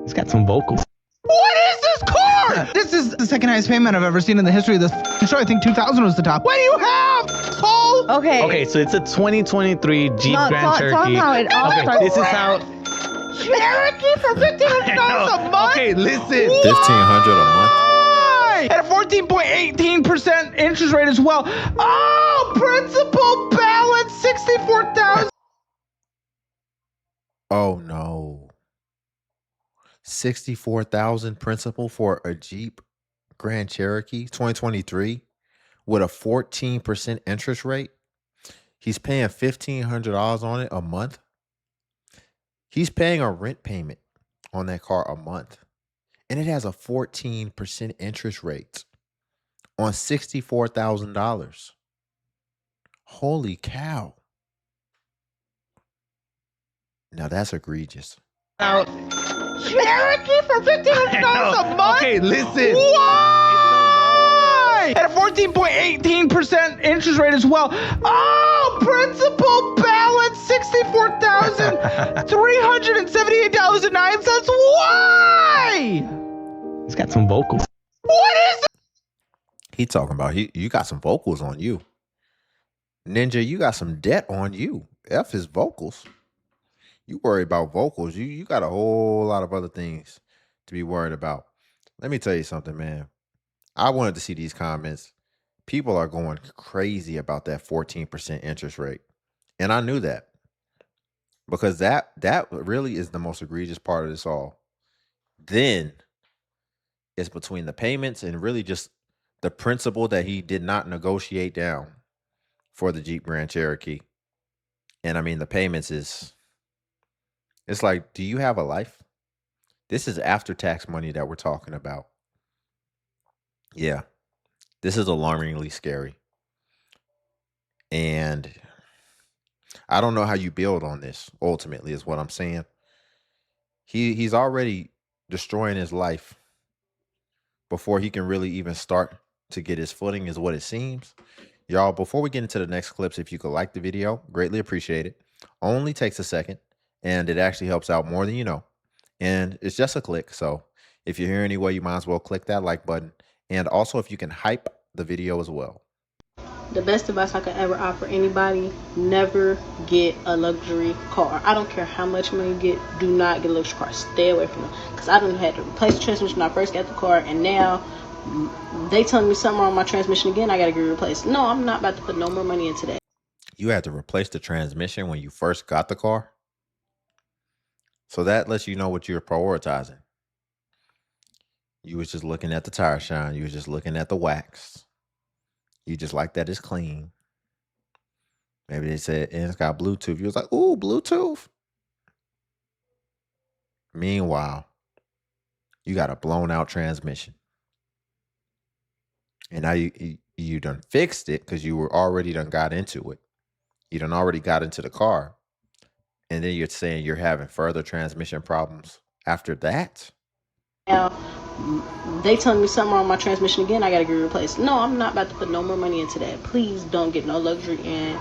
He's got some vocals. What is this car? This is the second highest payment I've ever seen in the history of this show. I think 2000 was the top. What do you have, Paul? Okay, so it's a 2023 Jeep Grand Cherokee. How it all starts. This is how. Cherokee for $1,500 a month? Okay, listen. $1,500 a month. Why? At a 14.18% interest rate as well. Oh, principal balance, $64,000. Oh no. 64,000 principal for a Jeep Grand Cherokee 2023 with a 14% interest rate. He's paying $1,500 on it a month. He's paying a rent payment on that car a month. And it has a 14% interest rate on $64,000. Holy cow. Now that's egregious. Cherokee for $1,500 a month? Okay, listen. Why? At a 14.18% interest rate as well. Oh, principal balance, $64,378.09. Why? He's got some vocals. What is it? He talking about you got some vocals on you. Ninja, you got some debt on you. F his vocals. You worry about vocals. You got a whole lot of other things to be worried about. Let me tell you something, man. I wanted to see these comments. People are going crazy about that 14% interest rate. And I knew that. Because that really is the most egregious part of this all. Then it's between the payments and really just the principle that he did not negotiate down for the Jeep Grand Cherokee. And I mean, the payments is... It's like, do you have a life? This is after-tax money that we're talking about. Yeah, this is alarmingly scary. And I don't know how you build on this, ultimately, is what I'm saying. He's already destroying his life before he can really even start to get his footing, is what it seems. Y'all, before we get into the next clips, if you could like the video, greatly appreciate it. Only takes a second. And it actually helps out more than you know. And it's just a click. So if you're here anyway, you might as well click that like button. And also, if you can hype the video as well. The best advice I could ever offer anybody: never get a luxury car. I don't care how much money you get, do not get a luxury car. Stay away from them. Because I done had to replace the transmission when I first got the car, and now they telling me something wrong with my transmission again, I gotta get it replaced. No, I'm not about to put no more money into that. You had to replace the transmission when you first got the car? So that lets you know what you're prioritizing. You was just looking at the tire shine. You was just looking at the wax. You just like that it's clean. Maybe they said, and it's got Bluetooth. You was like, ooh, Bluetooth. Meanwhile, you got a blown out transmission. And now you done fixed it because you were already done got into it. You done already got into the car. And then you're saying you're having further transmission problems after that? Now, they telling me something wrong with my transmission again, I gotta get it replaced. No, I'm not about to put no more money into that. Please don't get no luxury in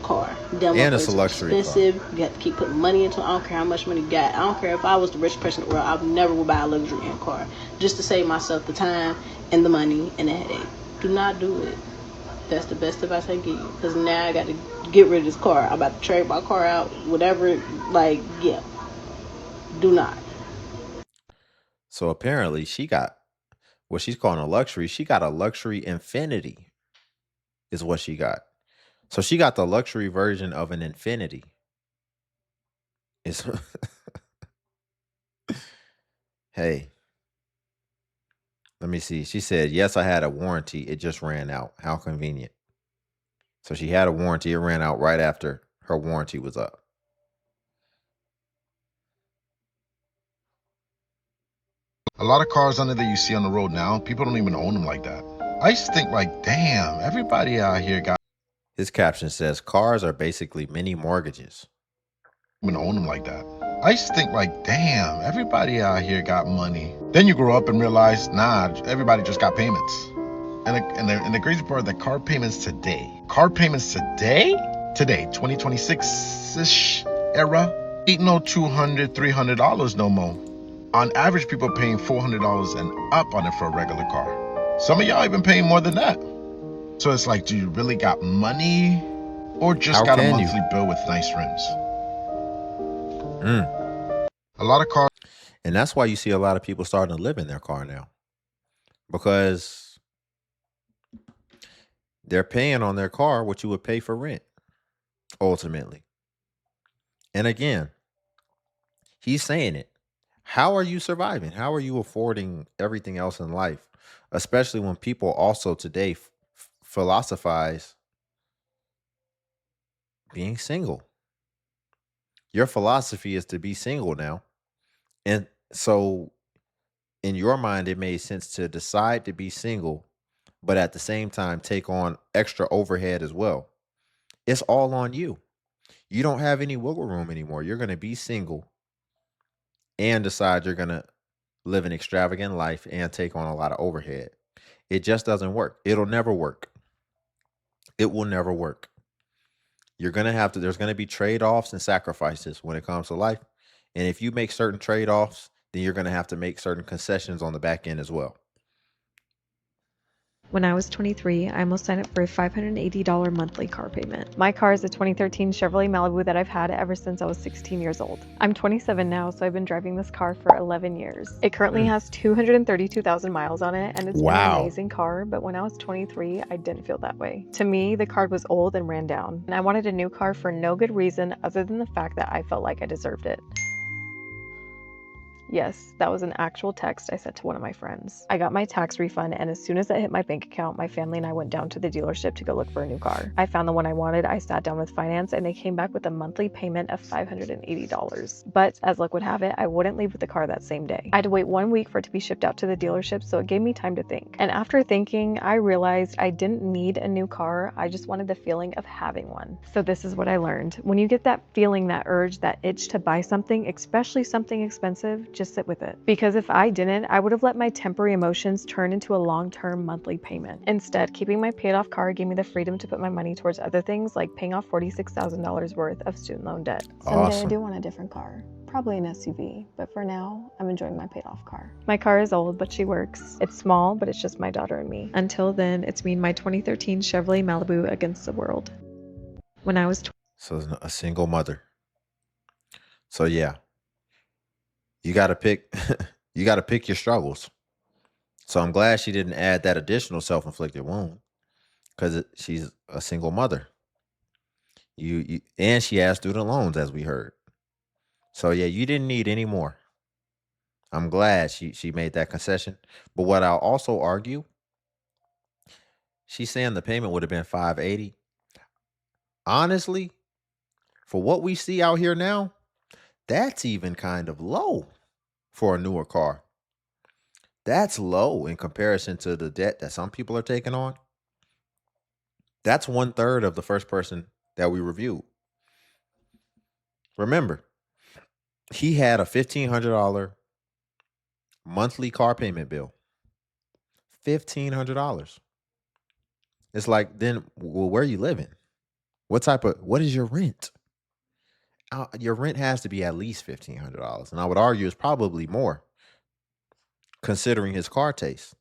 car. And it's a luxury expensive. car. You have to keep putting money into it. I don't care how much money you got. I don't care if I was the richest person in the world. I never would buy a luxury in car. Just to save myself the time and the money and the headache. Do not do it. That's the best advice I give you. Because now I got to get rid of this car. I'm about to trade my car out. Whatever. Like, yeah. Do not. So apparently she got what she's calling a luxury. She got a luxury Infinity is what she got. So she got the luxury version of an Infinity. It's hey. Let me see. She said, yes, I had a warranty. It just ran out. How convenient. So she had a warranty. It ran out right after her warranty was up. A lot of cars under there you see on the road now, people don't even own them like that. I used to think like, damn, everybody out here got... His caption says, cars are basically mini mortgages. Even own them like that. I used to think like, damn, everybody out here got money. Then you grow up and realize, nah, everybody just got payments. And the crazy part, the car payments today, 2026-ish era, ain't no $200, $300 no more. On average, people are paying $400 and up on it for a regular car. Some of y'all even paying more than that. So it's like, do you really got money or just How got a can you? monthly bill with nice rims? Mm. A lot of cars. And that's why you see a lot of people starting to live in their car now, because they're paying on their car what you would pay for rent ultimately. And again, he's saying it. How are you surviving? How are you affording everything else in life? Especially when people also today philosophize being single. Your philosophy is to be single now. And so in your mind, it made sense to decide to be single, but at the same time, take on extra overhead as well. It's all on you. You don't have any wiggle room anymore. You're going to be single and decide you're going to live an extravagant life and take on a lot of overhead. It just doesn't work. It'll never work. It will never work. You're going to have to, there's going to be trade offs and sacrifices when it comes to life. And if you make certain trade offs, then you're going to have to make certain concessions on the back end as well. When I was 23, I almost signed up for a $580 monthly car payment. My car is a 2013 Chevrolet Malibu that I've had ever since I was 16 years old. I'm 27 now, so I've been driving this car for 11 years. It currently has 232,000 miles on it, and it's been an amazing car, but when I was 23, I didn't feel that way. To me, the car was old and ran down, and I wanted a new car for no good reason other than the fact that I felt like I deserved it. Yes, that was an actual text I sent to one of my friends. I got my tax refund, and as soon as it hit my bank account, my family and I went down to the dealership to go look for a new car. I found the one I wanted, I sat down with finance, and they came back with a monthly payment of $580. But as luck would have it, I wouldn't leave with the car that same day. I had to wait 1 week for it to be shipped out to the dealership, so it gave me time to think. And after thinking, I realized I didn't need a new car, I just wanted the feeling of having one. So this is what I learned. When you get that feeling, that urge, that itch to buy something, especially something expensive, just sit with it. Because if I didn't, I would have let my temporary emotions turn into a long-term monthly payment. Instead, keeping my paid off car gave me the freedom to put my money towards other things like paying off $46,000 worth of student loan debt. Someday I do want a different car. Probably an SUV, but for now, I'm enjoying my paid off car. My car is old, but she works. It's small, but it's just my daughter and me. Until then, it's me and my 2013 Chevrolet Malibu against the world. When I was So a single mother. So yeah, you got to pick you got to pick your struggles. So I'm glad she didn't add that additional self-inflicted wound, because she's a single mother. You and she has student loans, as we heard. So yeah, you didn't need any more. I'm glad she made that concession. But what I'll also argue, she's saying the payment would have been $580. Honestly, for what we see out here now, that's even kind of low for a newer car. That's low in comparison to the debt that some people are taking on. That's 1/3 of the first person that we reviewed. Remember, he had a $1,500 monthly car payment bill. $1,500. It's like, then, well, where are you living? What is your rent? Your rent has to be at least $1,500. And I would argue it's probably more, considering his car taste.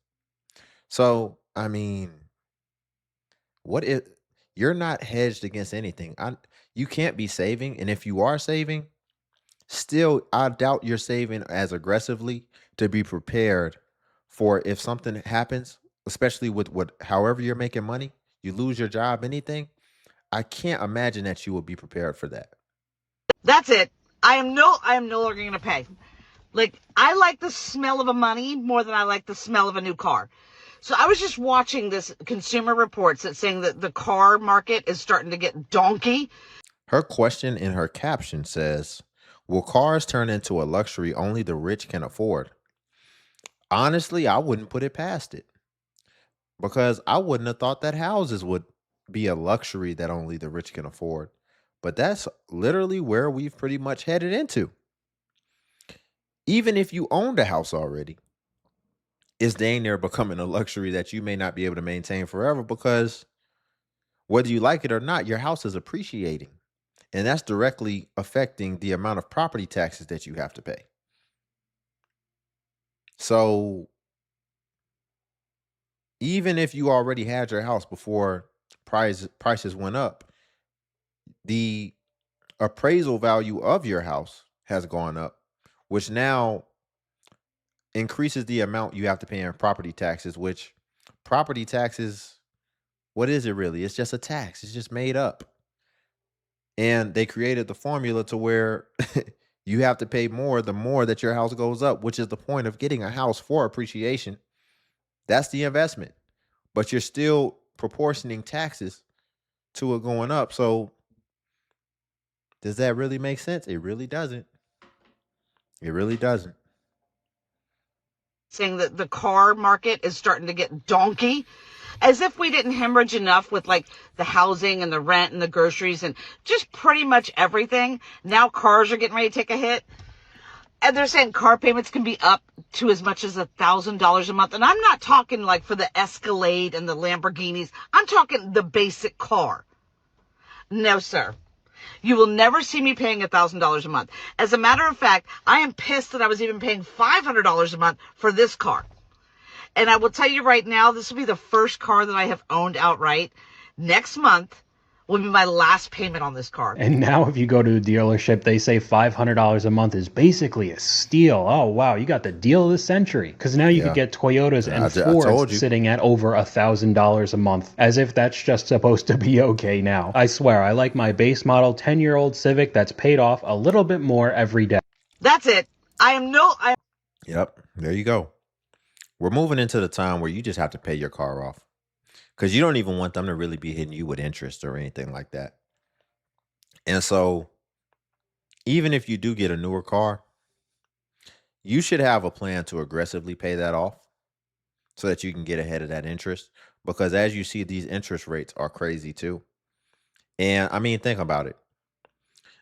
So, I mean, what if you're not hedged against anything? You can't be saving. And if you are saving, still, I doubt you're saving as aggressively to be prepared for if something happens, especially with however you're making money, you lose your job, anything. I can't imagine that you will be prepared for that. That's it. I am no longer going to pay. Like, I like the smell of a money more than I like the smell of a new car. So I was just watching this Consumer Reports that's saying that the car market is starting to get donkey. Her question in her caption says, will cars turn into a luxury only the rich can afford? Honestly, I wouldn't put it past it, because I wouldn't have thought that houses would be a luxury that only the rich can afford. But that's literally where we've pretty much headed into. Even if you owned a house already, it's dang near becoming a luxury that you may not be able to maintain forever, because whether you like it or not, your house is appreciating. And that's directly affecting the amount of property taxes that you have to pay. So even if you already had your house before prices went up, the appraisal value of your house has gone up, which now increases the amount you have to pay in property taxes, which property taxes, what is it really? It's just a tax. It's just made up. And they created the formula to where you have to pay more the more that your house goes up, which is the point of getting a house for appreciation. That's the investment. But you're still proportioning taxes to it going up. So does that really make sense? It really doesn't. It really doesn't. Saying that the car market is starting to get donkey, as if we didn't hemorrhage enough with like the housing and the rent and the groceries and just pretty much everything. Now cars are getting ready to take a hit. And they're saying car payments can be up to as much as $1,000 a month. And I'm not talking like for the Escalade and the Lamborghinis. I'm talking the basic car. No, sir. You will never see me paying $1,000 a month. As a matter of fact, I am pissed that I was even paying $500 a month for this car. And I will tell you right now, this will be the first car that I have owned outright. Next month will be my last payment on this car. And now if you go to a dealership, they say $500 a month is basically a steal. Oh, wow, you got the deal of the century. Because now you could get Toyotas and Fords sitting at over $1,000 a month, as if that's just supposed to be okay now. I swear, I like my base model 10-year-old Civic that's paid off a little bit more every day. That's it. Yep, there you go. We're moving into the time where you just have to pay your car off. Because you don't even want them to really be hitting you with interest or anything like that. And so even if you do get a newer car, you should have a plan to aggressively pay that off so that you can get ahead of that interest. Because as you see, these interest rates are crazy too. And I mean, think about it.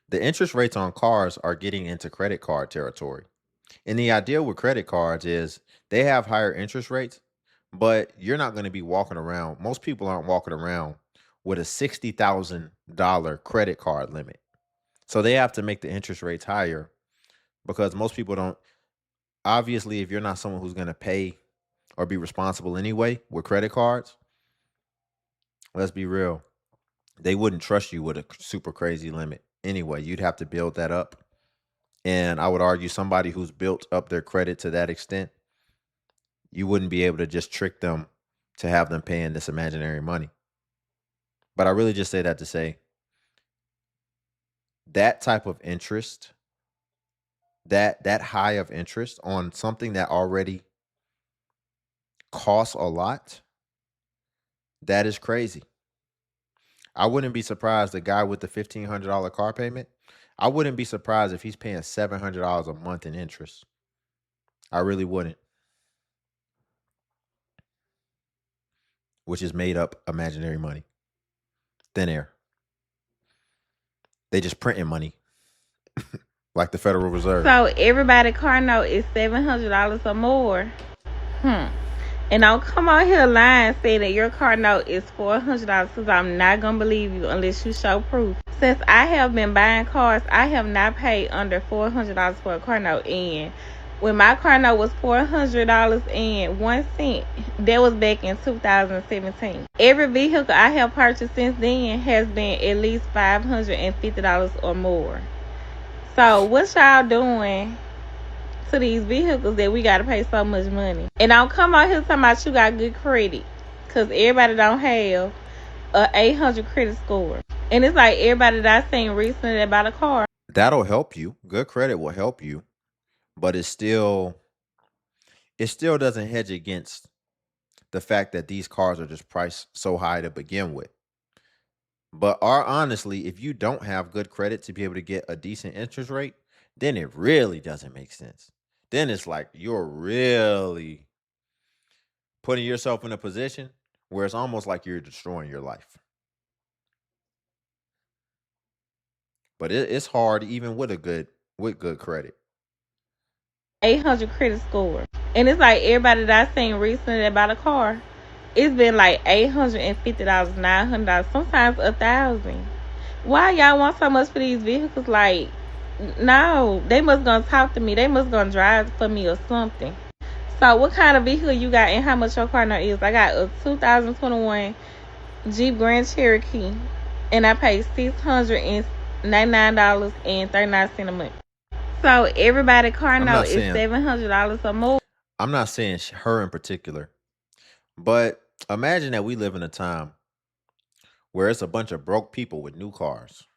The interest rates on cars are getting into credit card territory. And the idea with credit cards is they have higher interest rates, but you're not going to be walking around. Most people aren't walking around with a $60,000 credit card limit. So they have to make the interest rates higher because most people don't. Obviously, if you're not someone who's going to pay or be responsible anyway with credit cards, let's be real, they wouldn't trust you with a super crazy limit anyway. You'd have to build that up. And I would argue somebody who's built up their credit to that extent, you wouldn't be able to just trick them to have them paying this imaginary money. But I really just say that to say that type of interest, that high of interest on something that already costs a lot, that is crazy. I wouldn't be surprised the guy with the $1,500 car payment, I wouldn't be surprised if he's paying $700 a month in interest. I really wouldn't. Which is made up imaginary money. Thin air. They just printing money. Like the Federal Reserve. So everybody car note is $700 or more. And don't come on here lying saying that your car note is $400 because I'm not going to believe you unless you show proof. Since I have been buying cars, I have not paid under $400 for a car note. And when my car note was $400.01, that was back in 2017. Every vehicle I have purchased since then has been at least $550 or more. So what y'all doing to these vehicles that we gotta pay so much money? And don't come out here talking about you got good credit, because everybody don't have a 800 credit score. And it's like everybody that I seen recently that bought a car. That'll help you. Good credit will help you, but it still doesn't hedge against the fact that these cars are just priced so high to begin with. But honestly, if you don't have good credit to be able to get a decent interest rate, then it really doesn't make sense. Then it's like you're really putting yourself in a position where it's almost like you're destroying your life. But it's hard even with good credit. 800 credit score. And it's like everybody that I seen recently that bought a car, it's been like $850, $900, sometimes $1,000. Why y'all want so much for these vehicles? Like, no, they must gonna talk to me. They must gonna drive for me or something. So what kind of vehicle you got and how much your car note is? I got a 2021 Jeep Grand Cherokee, and I paid $699.39 a month. So everybody car note is $700 or more. I'm not saying her in particular, but imagine that we live in a time where it's a bunch of broke people with new cars.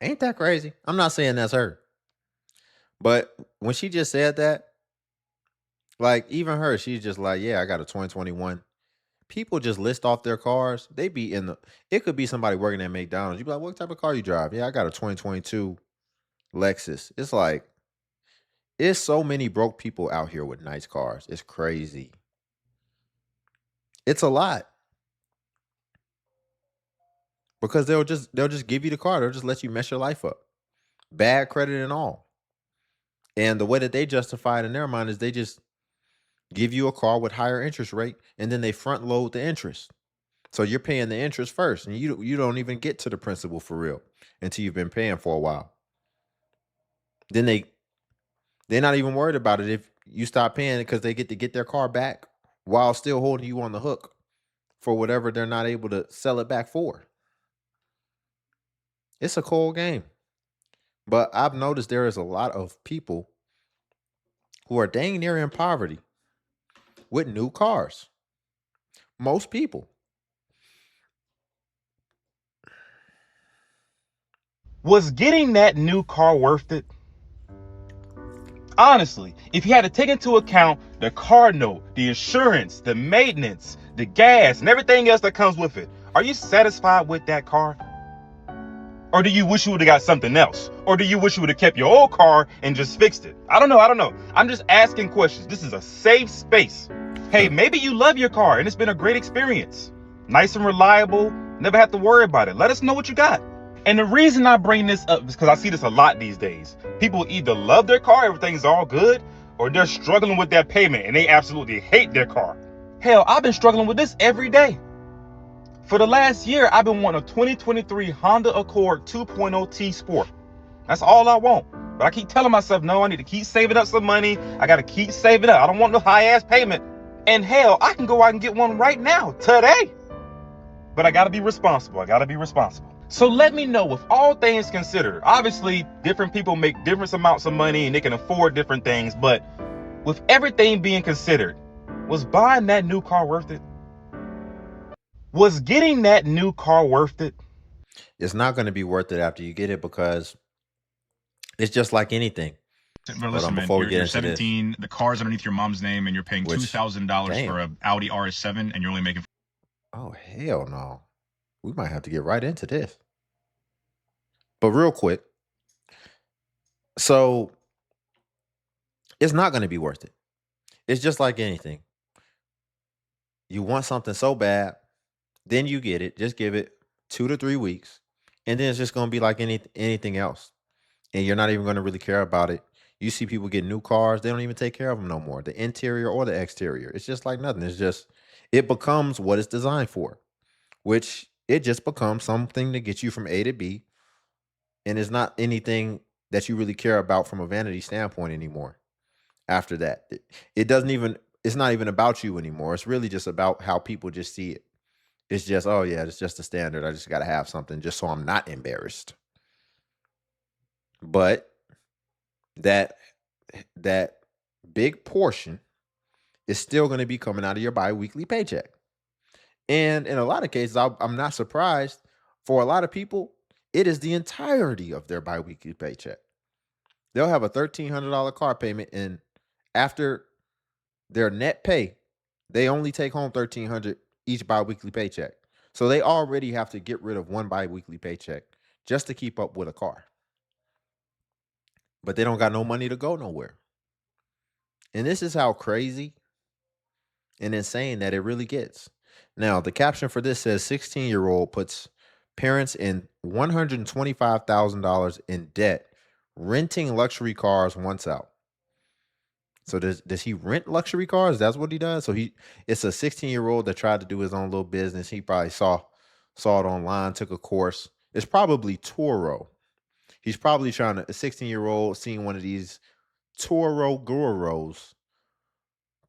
Ain't that crazy? I'm not saying that's her. But when she just said that, like even her, she's just like, yeah, I got a 2021. People just list off their cars. They be in the, it could be somebody working at McDonald's. You be like, what type of car you drive? Yeah, I got a 2022 Lexus. It's like, it's so many broke people out here with nice cars. It's crazy. It's a lot. Because they'll just give you the car. They'll just let you mess your life up. Bad credit and all. And the way that they justify it in their mind is they just give you a car with higher interest rate, and then they front load the interest. So you're paying the interest first, and you don't even get to the principal for real until you've been paying for a while. Then they're not even worried about it if you stop paying because they get to get their car back while still holding you on the hook for whatever they're not able to sell it back for. It's a cold game. But I've noticed there is a lot of people who are dang near in poverty with new cars. Most people. Was getting that new car worth it? Honestly, if you had to take into account the car note, the insurance, the maintenance, the gas, and everything else that comes with it, are you satisfied with that car? Or do you wish you would have got something else? Or do you wish you would have kept your old car and just fixed it? I don't know. I'm just asking questions. This is a safe space. Hey, maybe you love your car and it's been a great experience. Nice and reliable. Never have to worry about it. Let us know what you got. And the reason I bring this up is because I see this a lot these days. People either love their car, everything's all good, or they're struggling with their payment and they absolutely hate their car. Hell, I've been struggling with this every day. For the last year, I've been wanting a 2023 Honda Accord 2.0 T Sport. That's all I want. But I keep telling myself, no, I need to keep saving up some money. I got to keep saving up. I don't want no high-ass payment. And hell, I can go out and get one right now, today. But I got to be responsible. So let me know, with all things considered, obviously, different people make different amounts of money and they can afford different things. But with everything being considered, was buying that new car worth it? Was getting that new car worth it? It's not going to be worth it after you get it because it's just like anything. But listen, man, you're 17, the car's underneath your mom's name, and you're paying $2,000 for an Audi RS7, and you're only making... Oh, hell no. We might have to get right into this. But real quick, so it's not going to be worth it. It's just like anything. You want something so bad, then you get it. Just give it 2 to 3 weeks, and then it's just going to be like anything else. And you're not even going to really care about it. You see people get new cars, they don't even take care of them no more. The interior or the exterior. It's just like nothing. It becomes what it's designed for, which it just becomes something to get you from A to B. And it's not anything that you really care about from a vanity standpoint anymore. After that, it's not even about you anymore. It's really just about how people just see it. It's just, oh yeah, it's just a standard. I just got to have something just so I'm not embarrassed. But that big portion is still going to be coming out of your biweekly paycheck. And in a lot of cases, I'm not surprised. For a lot of people, it is the entirety of their biweekly paycheck. They'll have a $1,300 car payment, and after their net pay, they only take home $1,300 each biweekly paycheck. So they already have to get rid of one biweekly paycheck just to keep up with a car. But they don't got no money to go nowhere. And this is how crazy and insane that it really gets. Now, the caption for this says 16-year-old puts parents in $125,000 in debt, renting luxury cars once out. So does he rent luxury cars? That's what he does. So it's a 16-year-old that tried to do his own little business. He probably saw it online, took a course. It's probably Turo. He's probably a 16-year-old seeing one of these Turo gurus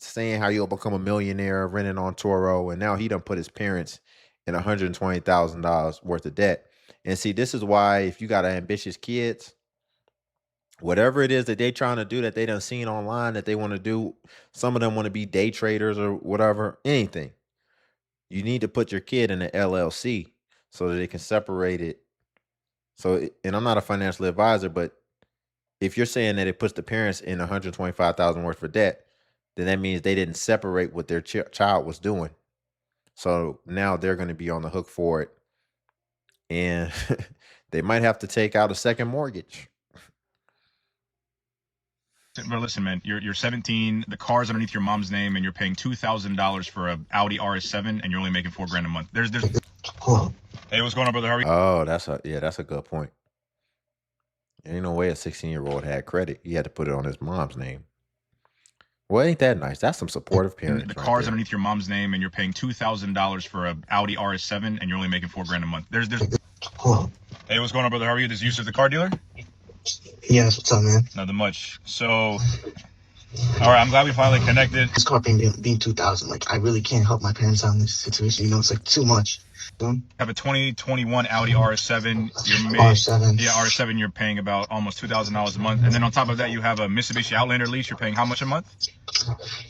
saying how you'll become a millionaire renting on Toro, and now he done put his parents in $120,000 worth of debt. And see, this is why if you got ambitious kids, whatever it is that they trying to do that they done seen online that they want to do, some of them want to be day traders or whatever, anything. You need to put your kid in an LLC so that they can separate it. So, and I'm not a financial advisor, but if you're saying that it puts the parents in $125,000 worth of debt, then that means they didn't separate what their child was doing. So now they're going to be on the hook for it. And they might have to take out a second mortgage. But listen, man, you're 17. The car's underneath your mom's name, and you're paying $2,000 for a Audi RS7, and you're only making $4,000 a month. There's. Hey, what's going on, brother? How are you? Oh, that's a good point. Ain't no way a 16-year-old had credit. He had to put it on his mom's name. Well, ain't that nice? That's some supportive parents. The car's underneath your mom's name, and you're paying $2,000 for a Audi RS7, and you're only making $4,000 a month. There's. Hey, what's going on, brother? How are you? This is Yusuf, the car dealer. Yes, what's up, man? Nothing much. So, all right, I'm glad we finally connected. This car payment being 2,000, like I really can't help my parents out in this situation. You know, it's like too much. Have a 2021 Audi RS7. R7. Yeah, RS7. You're paying about almost $2,000 a month, and then on top of that, you have a Mitsubishi Outlander lease. You're paying how much a month?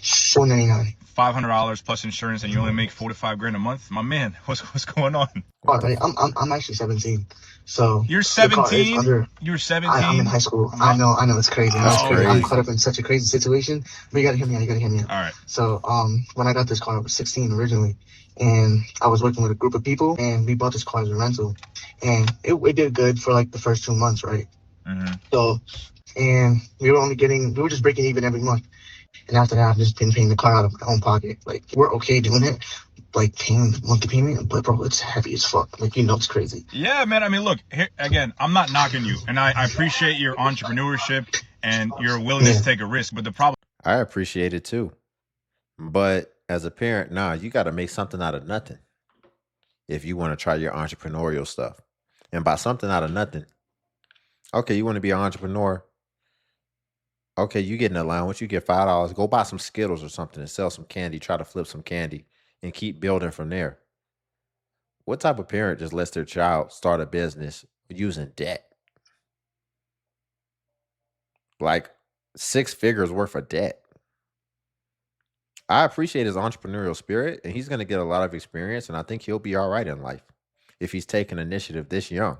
$499. $500 plus insurance, and you only make $4,000 to $5,000 a month. My man, what's going on? All right, I'm actually 17. So you're 17. You're 17. I'm in high school. I know, it's crazy. I'm caught up in such a crazy situation. But you gotta hear me out. All right. So when I got this car, I was 16 originally, and I was working with a group of people, and we bought this car as a rental, and it did good for like the first 2 months, right? Mm-hmm. So, and we were just breaking even every month. And after that, I've just been paying the car out of my own pocket. Like, we're okay doing it, like paying monthly payment, but bro, it's heavy as fuck. Like, it's crazy. Yeah, man. I mean, look, here, again, I'm not knocking you, and I appreciate your entrepreneurship and your willingness to take a risk. But the problem, I appreciate it too. But as a parent, you got to make something out of nothing if you want to try your entrepreneurial stuff. And by something out of nothing, okay, you want to be an entrepreneur. Okay, you get an allowance, you get $5. Go buy some Skittles or something and sell some candy. Try to flip some candy and keep building from there. What type of parent just lets their child start a business using debt? Like 6 figures worth of debt. I appreciate his entrepreneurial spirit, and he's going to get a lot of experience, and I think he'll be all right in life if he's taking initiative this young.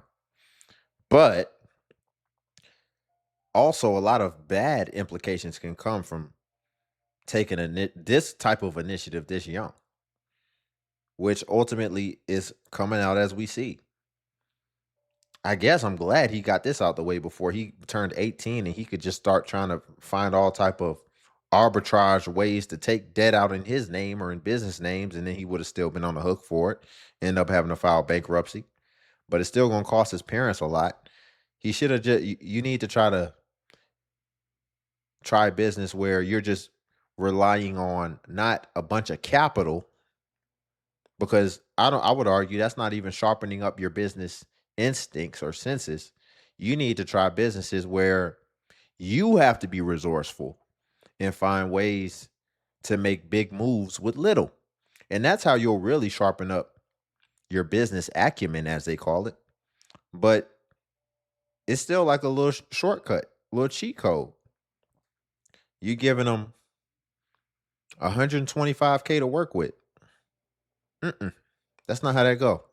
But also, a lot of bad implications can come from taking this type of initiative this young, which ultimately is coming out as we see. I guess I'm glad he got this out the way before he turned 18 and he could just start trying to find all type of arbitrage ways to take debt out in his name or in business names, and then he would have still been on the hook for it, end up having to file bankruptcy. But it's still going to cost his parents a lot. He should have you need to try business where you're just relying on not a bunch of capital, because I would argue that's not even sharpening up your business instincts or senses. You need to try businesses where you have to be resourceful and find ways to make big moves with little. And that's how you'll really sharpen up your business acumen, as they call it. But it's still like a little shortcut, a little cheat code. You giving them $125K to work with. That's not how that go.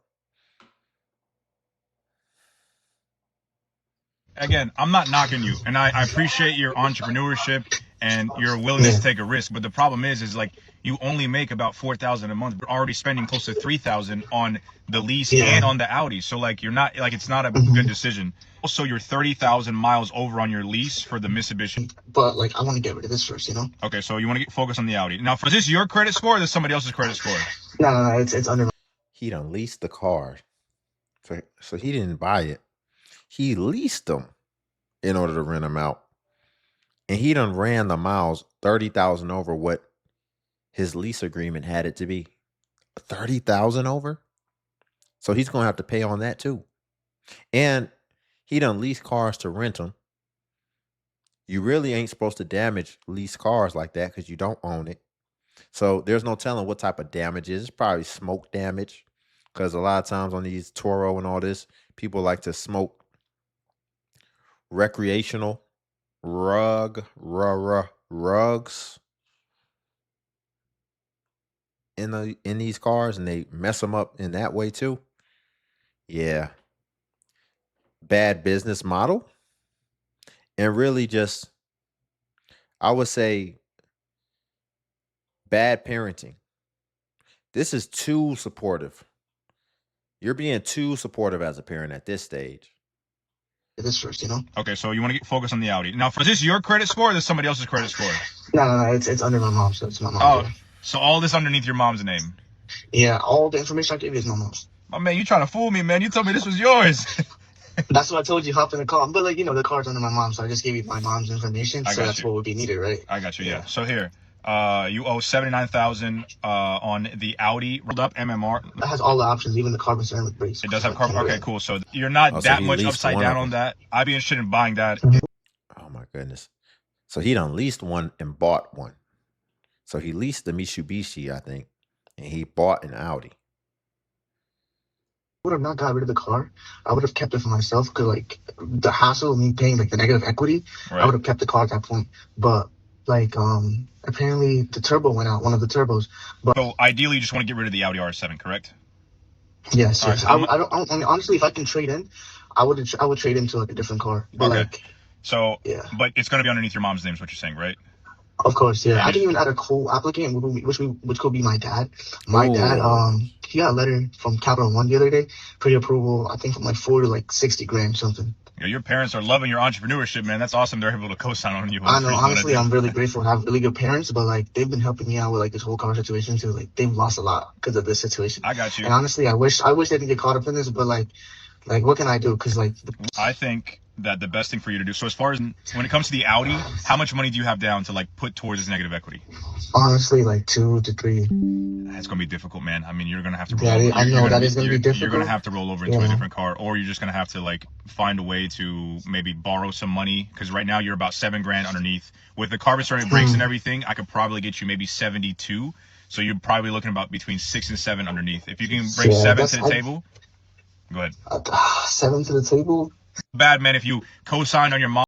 Again, I'm not knocking you, and I appreciate your entrepreneurship and your willingness to take a risk. But the problem is like you only make about $4,000 a month. We're already spending close to $3,000 on the lease and on the Audi. So like you're not like it's not a good decision. Also, you're 30,000 miles over on your lease for the Mitsubishi. But like I want to get rid of this first, Okay, so you want to focus on the Audi. Now, is this your credit score or is this somebody else's credit score? No, it's under. He done leased the car, so he didn't buy it. He leased them in order to rent them out. And he done ran the miles 30,000 over what his lease agreement had it to be. 30,000 over? So he's going to have to pay on that too. And he done lease cars to rent them. You really ain't supposed to damage lease cars like that because you don't own it. So there's no telling what type of damage it is. It's probably smoke damage, because a lot of times on these Toro and all this, people like to smoke recreational rugs in these cars, and they mess them up in that way too. Yeah. Bad business model, and really just, I would say, bad parenting. This is too supportive. You're being too supportive as a parent at this stage. It is first, you know. Okay, so you want to get focused on the Audi. Now, is this your credit score or is this somebody else's credit score? No, it's under my mom, so it's my mom. Oh, so all this underneath your mom's name? Yeah, all the information I gave you is my mom's. My man, you trying to fool me, man. You told me this was yours. That's what I told you, hop in the car. But, like, you know, the car's under my mom, so I just gave you my mom's information. So that's what would be needed, right? I got you, yeah. So here, you owe $79,000 on the Audi rolled up MMR. It has all the options, even the carbon ceramic brakes. It does have carbon. Okay, cool. So you're not that much upside down on that. I'd be interested in buying that. Oh my goodness. So he done leased one and bought one. So he leased the Mitsubishi, I think, and he bought an Audi. I would have not got rid of the car. I would have kept it for myself, because, like, the hassle of me paying, like, the negative equity, I would have kept the car at that point. But, like, apparently the turbo went out, one of the turbos. But so ideally, you just want to get rid of the Audi RS7, correct? Yes. I mean, honestly, if I can trade in, I would trade into, like, a different car. But like, so yeah. But it's gonna be underneath your mom's name, is what you're saying, right? Of course, yeah. I can even add a co-applicant, which could be my dad. My dad, he got a letter from Capital One the other day, pre-approval, I think from like 40 to like 60 grand something. Yeah, your parents are loving your entrepreneurship, man. That's awesome. They're able to co-sign on you. I know. Honestly, I'm really grateful to have really good parents, but like they've been helping me out with like this whole car situation too. Like they've lost a lot because of this situation. I got you. And honestly, I wish they didn't get caught up in this, but like what can I do? Because like I think that the best thing for you to do. So as far as when it comes to the Audi, how much money do you have down to like put towards this negative equity? Honestly, like 2 to 3. It's gonna be difficult, man. I mean, you're gonna have to roll. Yeah, I know that is gonna be difficult. You're gonna have to roll over into a different car, or you're just gonna have to like find a way to maybe borrow some money, because right now you're about $7 grand underneath. With the carbon ceramic brakes and everything, I could probably get you maybe 72. So you're probably looking about between 6 and 7 underneath. If you can bring 7 to the table, go ahead. 7 to the table. Bad, man. If you co-signed on your mom.